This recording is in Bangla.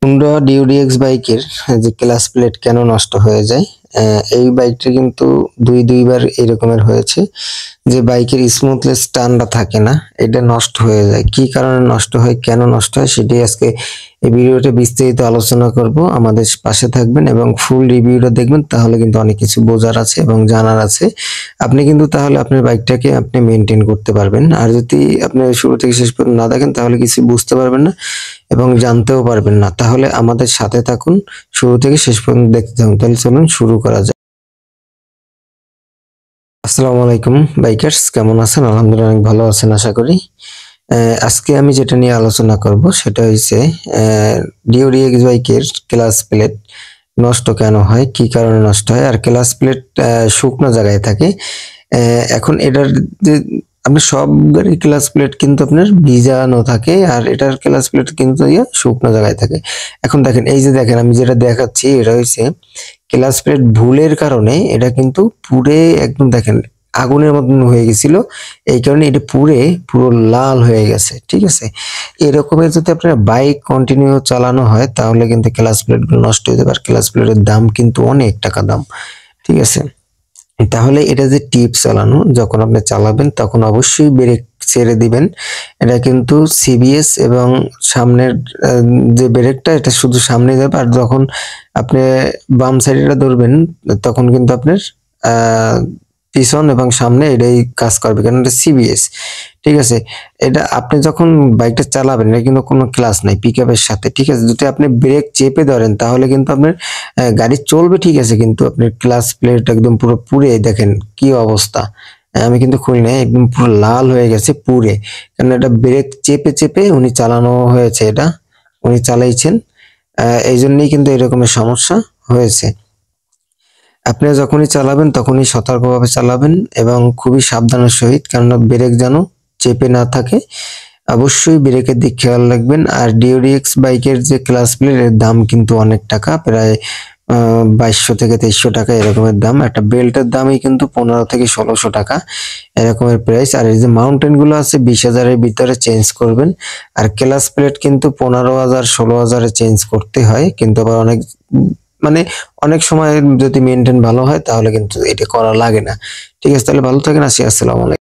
হুন্ডা ডিউডিএক্স বাইকের যে ক্লাচ প্লেট কেন নষ্ট হয়ে যায়। এই বাইকটা কিন্তু দুইবার এরকমের হয়েছে যে বাইকের স্মুথনেস টানটা থাকে না, এটা নষ্ট হয়ে যায়। কি কারণে নষ্ট হয়, কেন নষ্ট হয়, সেটাই আজকে এই ভিডিওতে বিস্তারিত আলোচনা করব। আমাদের পাশে থাকবেন এবং ফুল রিভিউটা দেখবেন, তাহলে কিন্তু অনেক কিছু বোঝার আছে এবং জানার আছে। আপনি কিন্তু তাহলে আপনার বাইকটাকে আপনি মেনটেন করতে পারবেন। আর যদি আপনি শুরু থেকে শেষ পর্যন্ত না দেখেন তাহলে কিছু বুঝতে পারবেন না এবং জানতেও পারবেন না। তাহলে আমাদের সাথে থাকুন, শুরু থেকে শেষ পর্যন্ত দেখতে থাকুন। তাহলে চলুন শুরু করা যাক। আসসালামু আলাইকুম বাইকার্স, কেমন আছেন? আলহামদুলিল্লাহ অনেক ভালো আছেন আশা করি। আজকে আমি যেটা নিয়ে আলোচনা করব সেটা হচ্ছে ডিওডিএক্স বাইকের ক্লাচ প্লেট নষ্ট কেন হয়, কি কারণে নষ্ট হয়, আর ক্লাচ প্লেট শুকনো জায়গায় থাকে। এখন এটার যে আপনার সব গাড়ির ক্লাচ প্লেট কিন্তু আপনার ভিজানো থাকে, আর এটার ক্লাচ প্লেট কিন্তু শুকনো জায়গায় থাকে। এখন দেখেন, এই যে দেখেন আমি যেটা দেখাচ্ছি, এটা হচ্ছে ক্লাচ প্লেট ভুলের কারণে এটা কিন্তু পুড়ে একদম দেখেন আগুনের মতন হয়ে গেছিল। এই কারণে এটা পুড়ে পুরো লাল হয়ে গেছে, ঠিক আছে। এরকমের যদি আপনার বাইক কন্টিনিউ চালানো হয় তাহলে কিন্তু ক্লাচ প্লেট গুলো নষ্ট হয়ে যাবে, আর ক্লাচ প্লেটের দাম কিন্তু অনেক টাকা দাম, ঠিক আছে। তাহলে এটা যে টিপ চালানো, যখন আপনি চালাবেন তখন অবশ্যই ব্রেক ছেড়ে দিবেন। এটা কিন্তু সিবিএস এবং সামনের যে ব্রেকটা, এটা শুধু সামনে যাবে, আর যখন আপনি বাম সাইডে ধরবেন তখন কিন্তু আপনার আহ পিছন এবং সামনে এটাই কাজ করবে, কারণ এটা সিবিএস, ঠিক আছে। এটা আপনি যখন বাইকটা চালাবেন, এটা কিন্তু কোনো ক্লাস নাই পিকআপের সাথে, ঠিক আছে। যদি আপনি ব্রেক চেপে ধরেন তাহলে কিন্তু আপনার গাড়ি চলবে, ঠিক আছে, কিন্তু আপনার ক্লাচ প্লেট একদম পুরো পুড়ে দেখেন কি অবস্থা। আমি কিন্তু খুলি নাই, একদম পুরো লাল হয়ে গেছে পুড়ে, কারণ এটা ব্রেক চেপে চেপে উনি চালানো হয়েছে, এটা উনি চালাইছেন। এই জন্যই কিন্তু এরকমের সমস্যা হয়েছে। আপনি যখনই চালাবেন তখনই সতর্কভাবে চালাবেন এবং খুবই সাবধানের সহিত, কেননা ব্রেক যেন চেপে না থাকে। অবশ্যই ব্রেকের দিক খেয়াল রাখবেন। আর ডিওডিএক্স বাইকের যে ক্লাচ প্লেট, এর দাম কিন্তু অনেক টাকা, প্রায় 2200 থেকে 2300 টাকা এরকমের দাম। একটা বেল্টের দামই কিন্তু 15 থেকে 1600 টাকা এরকমের প্রাইস। আর এই যে মাউন্টেন গুলো আছে 20,000-এর ভিতরে চেঞ্জ করবেন। আর ক্লাচ প্লেট কিন্তু 15,000 16,000-এ চেঞ্জ করতে হয়, কিন্তু আবার অনেক মানে অনেক সময় যদি মেনটেন ভালো হয় তাহলে কিন্তু এটা করা লাগে না, ঠিক আছে। তাহলে ভালো থাকেন, আসি, আসসালামু আলাইকুম।